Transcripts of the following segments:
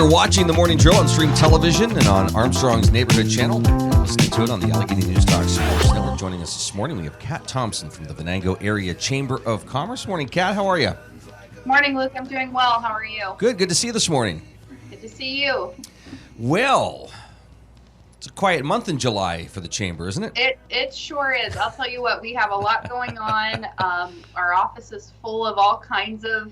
You're watching The Morning Drill on Stream Television and on Armstrong's Neighborhood Channel. And listening to it on the Allegheny News Talk Sports Network. Joining us this morning, we have Kat Thompson from the Venango Area Chamber of Commerce. Morning, Kat. How are you? Morning, Luke. I'm doing well. How are you? Good. Good to see you this morning. Good to see you. Well, it's a quiet month in July for the Chamber, isn't it? It sure is. I'll tell you what, we have a lot going on. Our office is full of all kinds of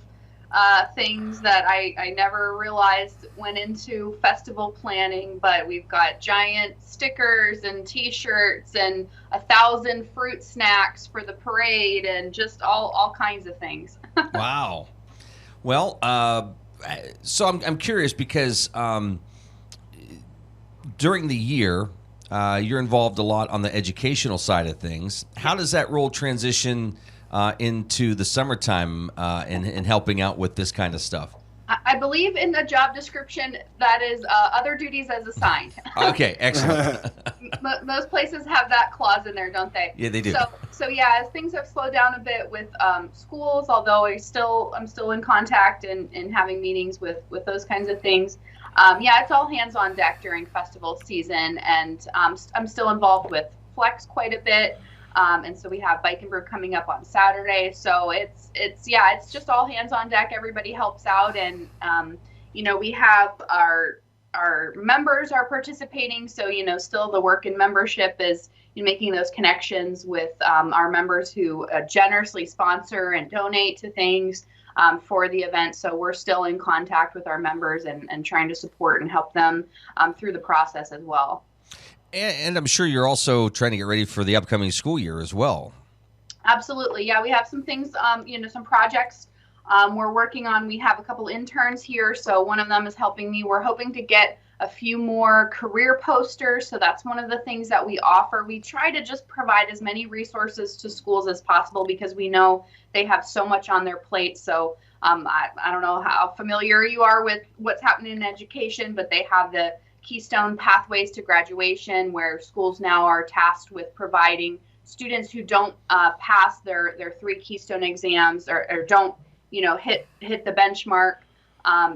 things that I never realized went into festival planning, but we've got giant stickers and t-shirts and 1,000 fruit snacks for the parade and just all kinds of things. Wow. Well, so I'm curious because during the year, you're involved a lot on the educational side of things. How does that role transition into the summertime and helping out with this kind of stuff? I believe in the job description that is other duties as assigned. Okay, excellent. Most places have that clause in there, don't they? Yeah, they do. So yeah, as things have slowed down a bit with schools, although I'm still in contact and having meetings with those kinds of things. Yeah, it's all hands on deck during festival season, and I'm still involved with Flex quite a bit. And so we have Bike and Brew coming up on Saturday. So it's just all hands on deck. Everybody helps out, and we have our members are participating. So still the work in membership is making those connections with our members who generously sponsor and donate to things for the event. So we're still in contact with our members and trying to support and help them through the process as well. And I'm sure you're also trying to get ready for the upcoming school year as well. Absolutely. Yeah, we have some things, some projects we're working on. We have a couple interns here, so one of them is helping me. We're hoping to get a few more career posters, so that's one of the things that we offer. We try to just provide as many resources to schools as possible because we know they have so much on their plate. So I don't know how familiar you are with what's happening in education, but they have the Keystone Pathways to Graduation, where schools now are tasked with providing students who don't pass their 3 Keystone exams or don't hit the benchmark.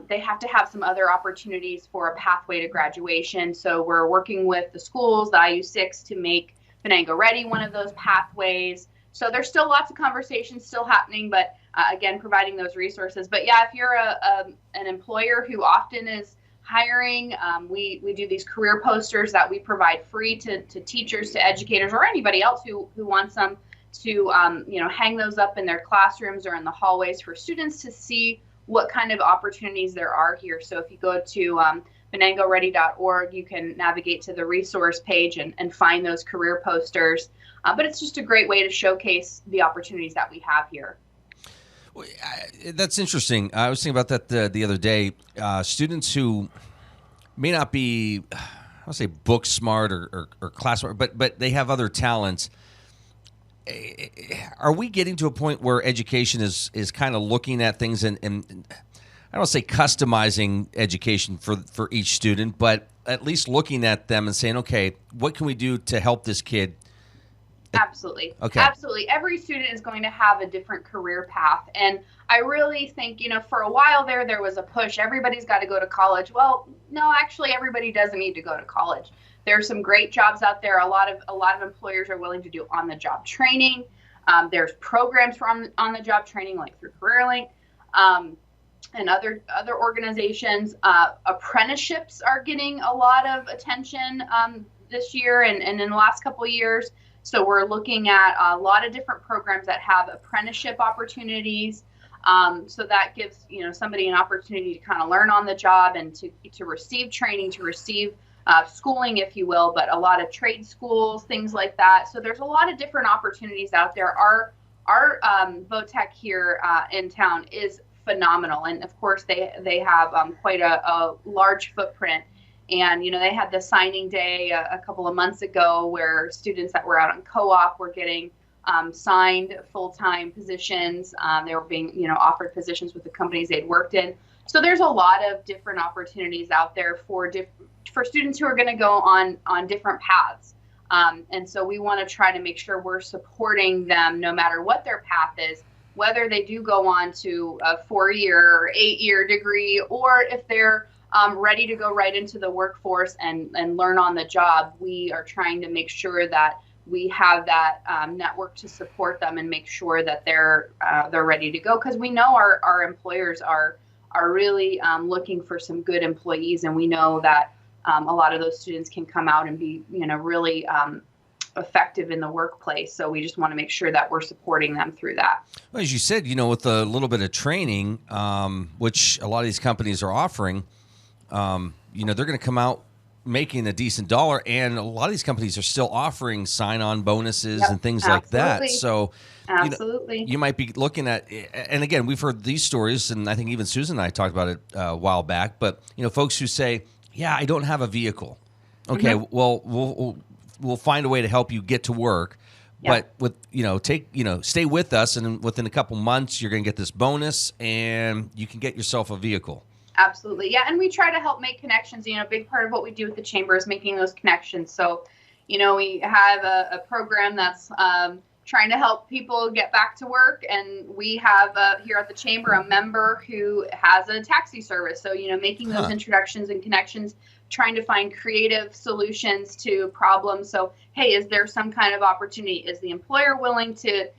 They have to have some other opportunities for a pathway to graduation. So we're working with the schools, the IU6, to make Venango Ready one of those pathways. So there's still lots of conversations still happening, but again, providing those resources. But yeah, if you're an employer who often is hiring, we do these career posters that we provide free to teachers, to educators, or anybody else who wants them to hang those up in their classrooms or in the hallways for students to see what kind of opportunities there are here. So if you go to venangoready.org, you can navigate to the resource page and find those career posters. But it's just a great way to showcase the opportunities that we have here. That's interesting. I was thinking about that the other day. Students who may not be, I'll say, book smart or class smart, but they have other talents. Are we getting to a point where education is kind of looking at things and I don't want to say customizing education for each student, but at least looking at them and saying, okay, what can we do to help this kid? Absolutely. Okay. Absolutely. Every student is going to have a different career path. And I really think, for a while there was a push. Everybody's got to go to college. Well, no, actually, everybody doesn't need to go to college. There are some great jobs out there. A lot of employers are willing to do on-the-job training. There's programs for on-the-job training, like through CareerLink and other organizations. Apprenticeships are getting a lot of attention this year and in the last couple of years. So we're looking at a lot of different programs that have apprenticeship opportunities. So that gives somebody an opportunity to kind of learn on the job and to receive training, to receive schooling, if you will, but a lot of trade schools, things like that. So there's a lot of different opportunities out there. Our VOTEC here in town is phenomenal, and of course they have quite a large footprint. And, they had the signing day a couple of months ago where students that were out on co-op were getting signed full-time positions. They were being, offered positions with the companies they'd worked in. So there's a lot of different opportunities out there for students who are going to go on different paths. And so we want to try to make sure we're supporting them no matter what their path is, whether they do go on to a 4-year or 8-year degree, or if they're ready to go right into the workforce and learn on the job, we are trying to make sure that we have that network to support them and make sure that they're ready to go, because we know our employers are really looking for some good employees, and we know that a lot of those students can come out and be really effective in the workplace. So we just want to make sure that we're supporting them through that. Well, as you said, with a little bit of training, which a lot of these companies are offering, they're going to come out making a decent dollar, and a lot of these companies are still offering sign-on bonuses and things like that. So absolutely, you might be looking at, and again, we've heard these stories, and I think even Susan and I talked about it a while back, but folks who say, yeah, I don't have a vehicle. Okay, well, we'll find a way to help you get to work. But stay with us, and within a couple months, you're going to get this bonus, and you can get yourself a vehicle. Absolutely. Yeah. And we try to help make connections. A big part of what we do with the chamber is making those connections. So, we have a program that's trying to help people get back to work. And we have here at the chamber a member who has a taxi service. So, making those introductions and connections, trying to find creative solutions to problems. So, hey, is there some kind of opportunity? Is the employer willing to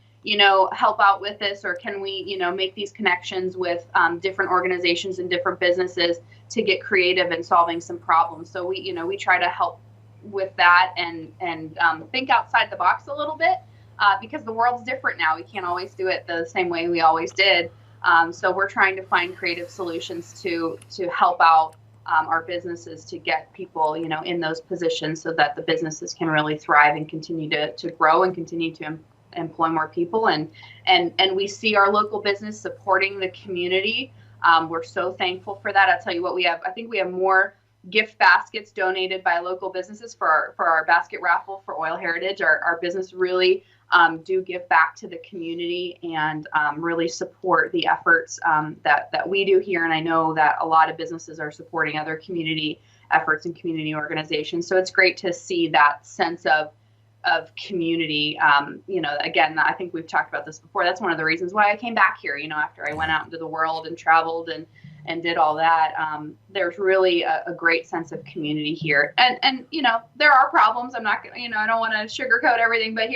help out with this, or can we, make these connections with different organizations and different businesses to get creative in solving some problems? So we try to help with that and think outside the box a little bit, because the world's different now. We can't always do it the same way we always did. So we're trying to find creative solutions to help out our businesses to get people, in those positions so that the businesses can really thrive and continue to grow and continue to employ more people, and we see our local business supporting the community. We're so thankful for that. I'll tell you what, I think we have more gift baskets donated by local businesses for our basket raffle for Oil Heritage. Our business really do give back to the community and really support the efforts that we do here. And I know that a lot of businesses are supporting other community efforts and community organizations. So it's great to see that sense of community. Again, I think we've talked about this before. That's one of the reasons why I came back here, after I went out into the world and traveled and did all that. There's really a great sense of community here. And there are problems. I'm not, I don't want to sugarcoat everything but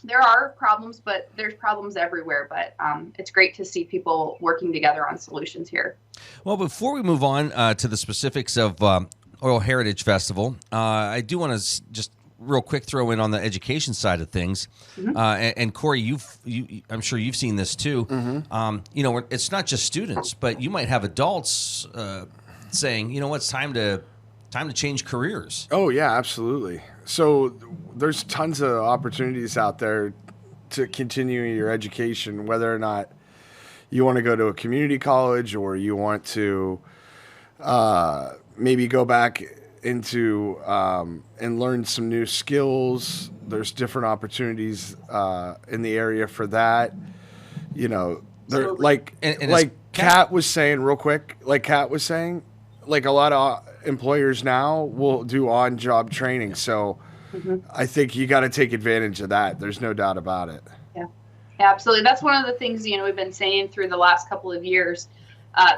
there are problems, but there's problems everywhere. But it's great to see people working together on solutions here. Well, before we move on to the specifics of Oil Heritage Festival, I do want to just real quick throw in on the education side of things. And Corey, I'm sure you've seen this too. It's not just students, but you might have adults saying, it's time to change careers. Oh yeah, absolutely. So there's tons of opportunities out there to continue your education, whether or not you want to go to a community college or you want to maybe go back into and learn some new skills. There's different opportunities in the area for that. Kat was saying real quick, like a lot of employers now will do on-job training. So I think you got to take advantage of that. There's no doubt about it. Yeah, absolutely. That's one of the things, we've been saying through the last couple of years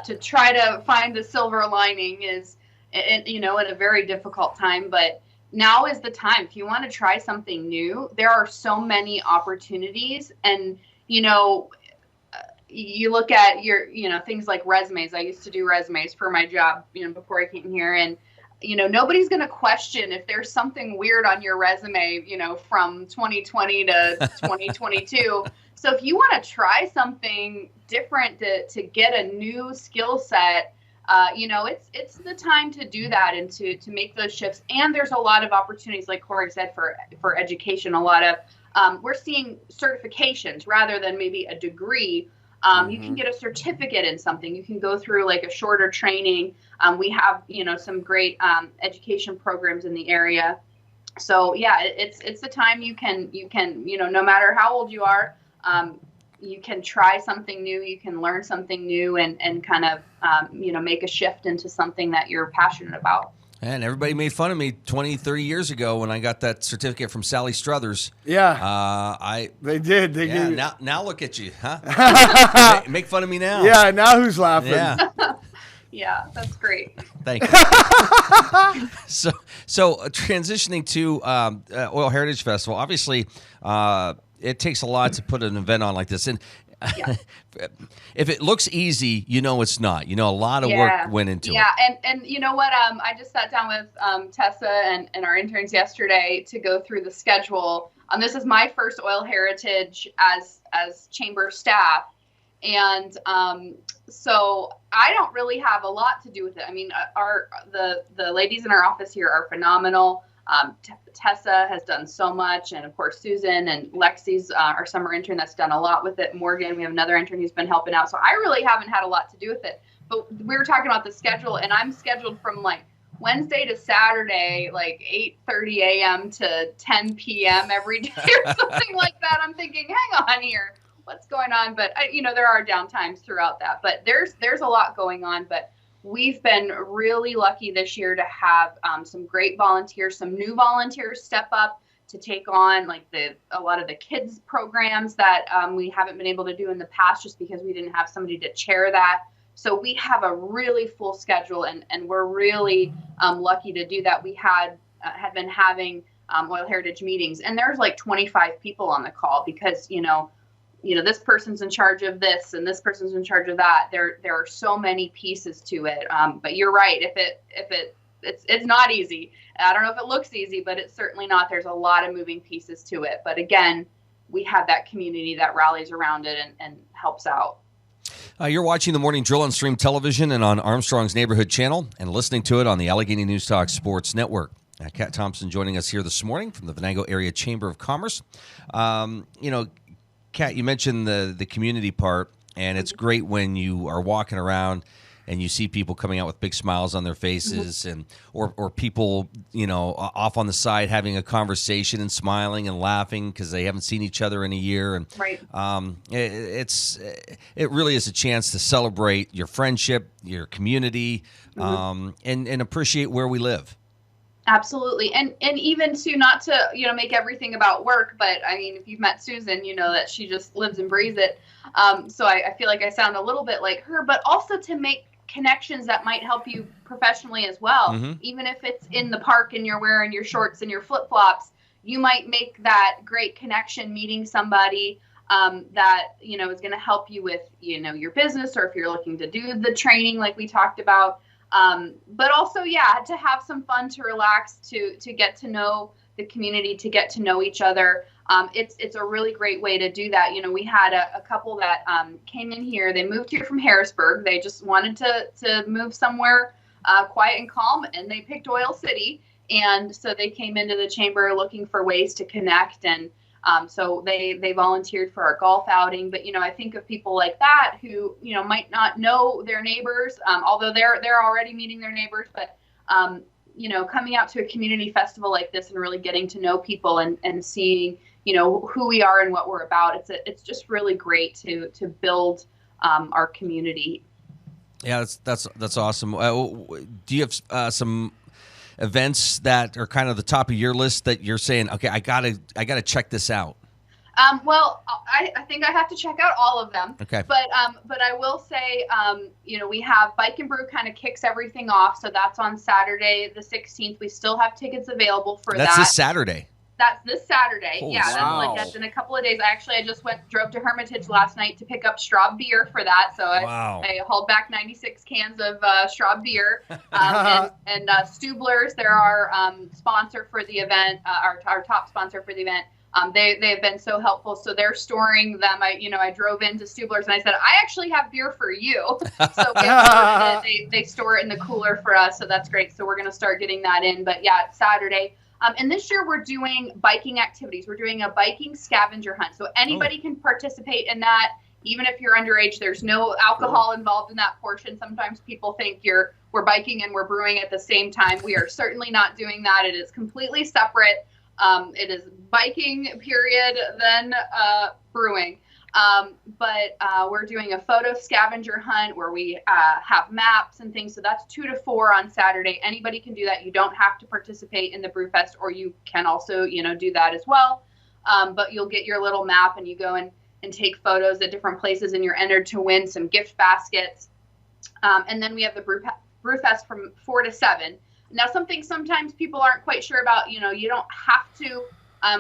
to try to find the silver lining is, in a very difficult time, but now is the time. If you want to try something new, there are so many opportunities. And, you look at your, things like resumes. I used to do resumes for my job, before I came here. And, nobody's going to question if there's something weird on your resume, from 2020 to 2022. So if you want to try something different to get a new skill set, it's the time to do that and to make those shifts. And there's a lot of opportunities, like Corey said, for education. A lot of we're seeing certifications rather than maybe a degree. You can get a certificate in something. You can go through like a shorter training. We have some great education programs in the area. So yeah, it's the time you can no matter how old you are. You can try something new, you can learn something new and kind of, make a shift into something that you're passionate about. And everybody made fun of me 20, 30 years ago when I got that certificate from Sally Struthers. Yeah. They did. Now look at you, huh? Make fun of me now. Yeah, now who's laughing? Yeah. Yeah, that's great. Thank you. So transitioning to Oil Heritage Festival, obviously, it takes a lot to put an event on like this, and Yeah. if it looks easy, it's not. A lot of work went into it. Yeah, and you know what? I just sat down with Tessa and our interns yesterday to go through the schedule. This is my first Oil Heritage as chamber staff, and so I don't really have a lot to do with it. I mean, the ladies in our office here are phenomenal. Tessa has done so much, and of course Susan and Lexi's our summer intern that's done a lot with it. Morgan, we have another intern who's been helping out. So I really haven't had a lot to do with it. But we were talking about the schedule, and I'm scheduled from like Wednesday to Saturday, like 8:30 a.m. to 10 p.m. every day or something like that. I'm thinking, hang on here, what's going on? But there are down times throughout that. But there's a lot going on. But we've been really lucky this year to have some great volunteers, some new volunteers step up to take on like a lot of the kids programs that we haven't been able to do in the past just because we didn't have somebody to chair that. So we have a really full schedule, and we're really lucky to do that. We had been having Oil Heritage meetings, and there's like 25 people on the call because, this person's in charge of this and this person's in charge of that. There are so many pieces to it. But you're right. It's not easy. I don't know if it looks easy, but it's certainly not. There's a lot of moving pieces to it. But again, we have that community that rallies around it and helps out. You're watching the Morning Drill on Stream Television and on Armstrong's Neighborhood Channel and listening to it on the Allegheny News Talk Sports Network. Kat Thompson joining us here this morning from the Venango Area Chamber of Commerce. Kat, you mentioned the community part, and it's great when you are walking around and you see people coming out with big smiles on their faces, and or people off on the side having a conversation and smiling and laughing because they haven't seen each other in a year. And right. It really is a chance to celebrate your friendship, your community, and appreciate where we live. Absolutely. And even to not to, make everything about work, but I mean, if you've met Susan, you know that she just lives and breathes it. So I feel like I sound a little bit like her, but also to make connections that might help you professionally as well. Even if it's in the park and you're wearing your shorts and your flip-flops, you might make that great connection meeting somebody that, is going to help you with, your business, or if you're looking to do the training like we talked about. But also, to have some fun, to relax, to get to know the community, to get to know each other. It's a really great way to do that. We had a couple that came in here. They moved here from Harrisburg. They just wanted to move somewhere quiet and calm, and they picked Oil City. And so they came into the chamber looking for ways to connect, and so they volunteered for our golf outing. But I think of people like that who might not know their neighbors, although they're already meeting their neighbors. But coming out to a community festival like this and really getting to know people and seeing who we are and what we're about. It's just really great to build our community. Yeah, that's awesome. Do you have some events that are kind of the top of your list that you're saying, okay, I gotta check this out? Well, I think I have to check out all of them. Okay. But I will say, we have Bike and Brew kind of kicks everything off. So that's on Saturday, the 16th. We still have tickets available for that. That's this Saturday. That's this Saturday. Holy Yeah, that's in a couple of days. I just drove to Hermitage last night to pick up Straub beer for that. So I hauled back 96 cans of Straub beer. And Stubler's, they're our sponsor for the event, our top sponsor for the event. They've been so helpful. So they're storing them. I drove into Stubler's and I said, I actually have beer for you. So they store it in the cooler for us. So that's great. So we're going to start getting that in. But yeah, it's Saturday. And this year we're doing biking activities. We're doing a biking scavenger hunt. So anybody can participate in that. Even if you're underage, there's no alcohol involved in that portion. Sometimes people think we're biking and we're brewing at the same time. We are certainly not doing that. It is completely separate. It is biking, period, then brewing. But we're doing a photo scavenger hunt where we have maps and things. So that's 2 to 4 on Saturday. Anybody can do that. You don't have to participate in the Brewfest, or you can also, do that as well. But you'll get your little map and you go and take photos at different places, and you're entered to win some gift baskets. And then we have the Brew Fest from 4 to 7. Now, something sometimes people aren't quite sure about, you don't have to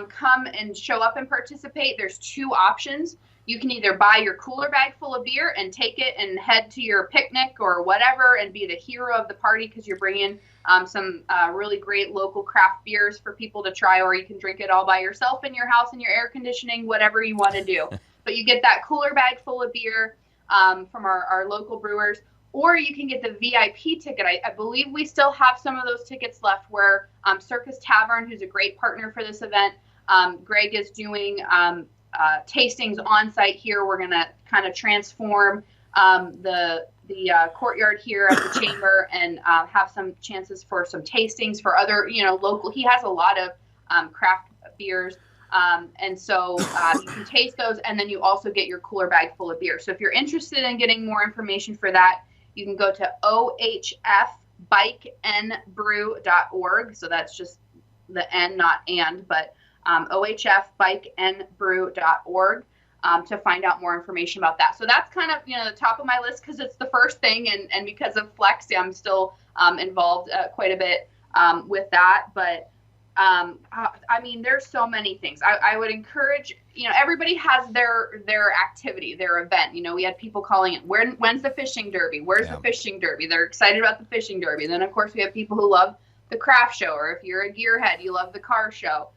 come and show up and participate. There's 2 options. You can either buy your cooler bag full of beer and take it and head to your picnic or whatever and be the hero of the party because you're bringing some really great local craft beers for people to try, or you can drink it all by yourself in your house in your air conditioning, whatever you want to do. But you get that cooler bag full of beer from our local brewers. Or you can get the VIP ticket. I believe we still have some of those tickets left where Circus Tavern, who's a great partner for this event, Greg is doing tastings on site here. We're going to kind of transform the courtyard here at the chamber and have some chances for some tastings for other, local. He has a lot of craft beers. And so you can taste those, and then you also get your cooler bag full of beer. So if you're interested in getting more information for that, you can go to ohfbikeandbrew.org. So that's just the N, not and, but ohfbikeandbrew.org to find out more information about that. So that's kind of, the top of my list because it's the first thing. And because of Flex, I'm still involved quite a bit with that. But there's so many things. I would encourage, everybody has their activity, their event. We had people calling it, when's the fishing derby? Where's the fishing derby? They're excited about the fishing derby. And then, of course, we have people who love the craft show, or if you're a gearhead, you love the car show.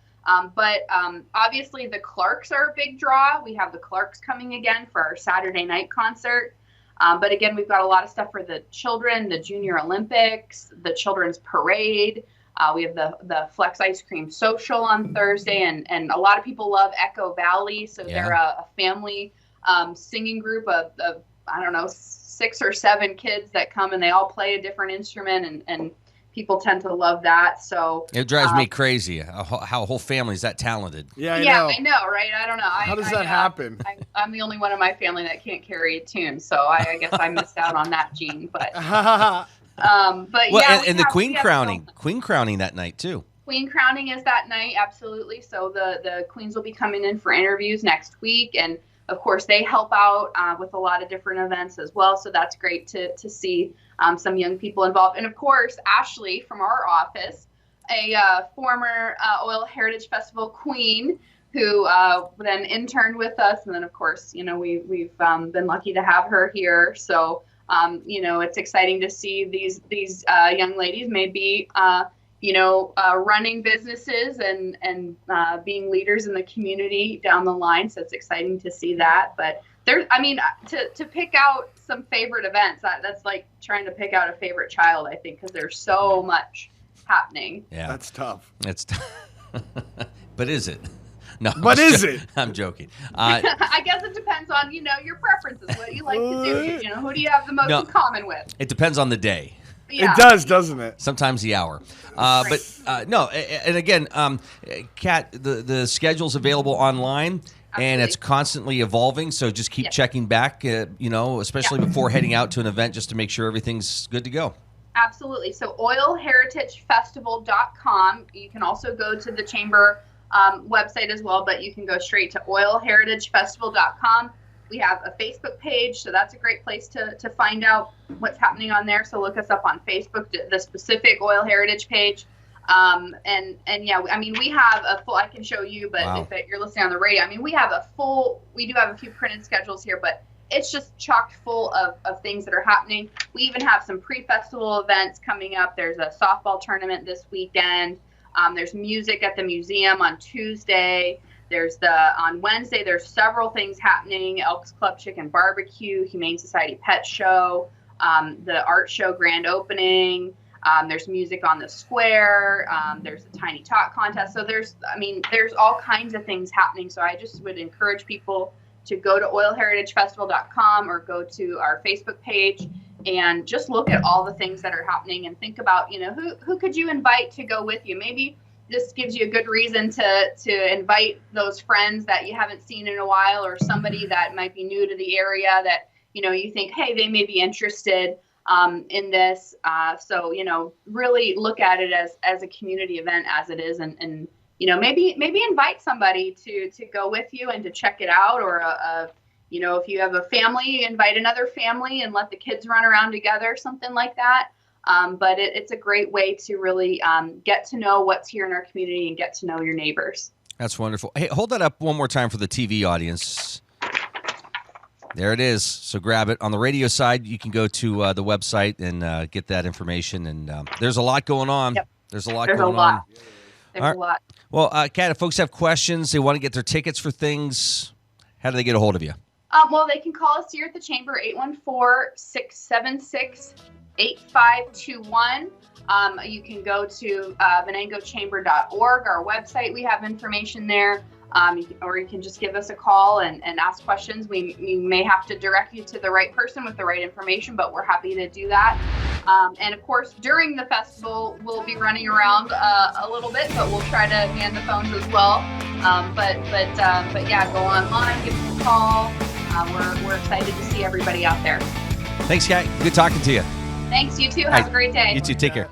But obviously, the Clarks are a big draw. We have the Clarks coming again for our Saturday night concert. But again, we've got a lot of stuff for the children, the Junior Olympics, the Children's Parade. We have the Flex Ice Cream Social on Thursday, and a lot of people love Echo Valley. So they're a family singing group of, I don't know, 6 or 7 kids that come and they all play a different instrument, and people tend to love that. So it drives me crazy how a whole family is that talented. Yeah, I know, right? I don't know. How does that happen? I'm the only one in my family that can't carry a tune, so I guess I missed out on that gene. But the Queen crowning that night too. Queen crowning is that night, absolutely. So the queens will be coming in for interviews next week, and of course they help out with a lot of different events as well. So that's great to see some young people involved. And of course, Ashley from our office, a former Oil Heritage Festival queen, who then interned with us, and then of course, we've been lucky to have her here. So. It's exciting to see these young ladies maybe, running businesses and being leaders in the community down the line. So it's exciting to see that. But to pick out some favorite events, that's like trying to pick out a favorite child, I think, because there's so much happening. Yeah, that's tough. It's but is it? No, but is it? I'm joking. I guess it depends on, your preferences, what you like to do. Who do you have the most in common with? It depends on the day. Yeah. It does, doesn't it? Sometimes the hour. No, and again, Kat, the schedule's available online. Absolutely. And it's constantly evolving, so just keep checking back, especially before heading out to an event, just to make sure everything's good to go. Absolutely. So oilheritagefestival.com. You can also go to the Chamber website as well, but you can go straight to oilheritagefestival.com. We have a Facebook page, so that's a great place to find out what's happening on there. So look us up on Facebook, the specific Oil Heritage page. We have a full, I can show you, but if you're listening on the radio, we do have a few printed schedules here, but it's just chock full of things that are happening. We even have some pre-festival events coming up. There's a softball tournament this weekend. There's music at the museum on Tuesday. On Wednesday, there's several things happening. Elks Club Chicken Barbecue, Humane Society Pet Show, the art show grand opening. There's music on the square. There's a tiny talk contest. So there's all kinds of things happening. So I just would encourage people to go to oilheritagefestival.com or go to our Facebook page and just look at all the things that are happening and think about, who could you invite to go with you? Maybe this gives you a good reason to invite those friends that you haven't seen in a while, or somebody that might be new to the area that, you think, hey, they may be interested in this. So, really look at it as a community event as it is, and maybe invite somebody to go with you and to check it out, or a if you have a family, invite another family and let the kids run around together, something like that. But it's a great way to really get to know what's here in our community and get to know your neighbors. That's wonderful. Hey, hold that up one more time for the TV audience. There it is. So grab it. On the radio side, you can go to the website and get that information. And there's a lot going on. Yep. There's a lot going on. There's a lot. Well, Kat, if folks have questions, they want to get their tickets for things, how do they get a hold of you? Well, they can call us here at the Chamber, 814-676-8521. You can go to venangochamber.org, our website. We have information there. Or you can just give us a call and ask questions. We may have to direct you to the right person with the right information, but we're happy to do that. And of course, during the festival, we'll be running around a little bit, but we'll try to man the phones as well. But yeah, go online, give us a call. We're excited to see everybody out there. Thanks, Kat. Good talking to you. Thanks, you too. Have a great day. You too. Take care.